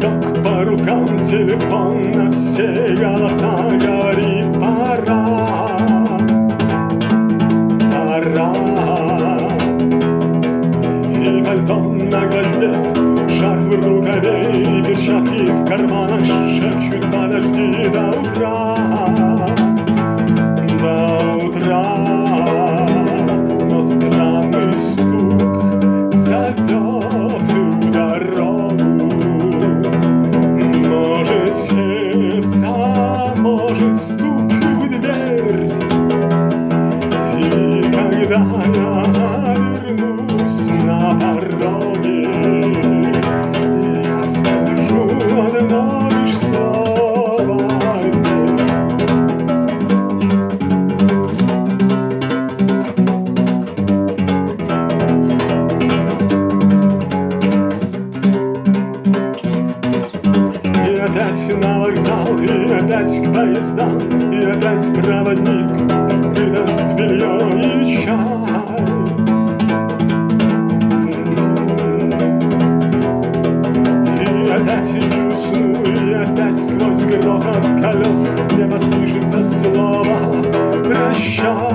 Ток по рукам, телефон на все голоса говорит: пора, пора. И пальто на гвозде, шарф в рукаве и перчатки в карманах шепчут: подожди до утра, до утра. Но странный стук зовет в дорогу. Может, сердце, может, стук в дверь. И когда я вернусь на пороге, я скажу одно лишь слово: нет. И опять на вокзал, и опять к поездам, и опять проводник выдаст белье и чай. И опять не усну, и опять сквозь грохот колес мне послышится слово: прощай.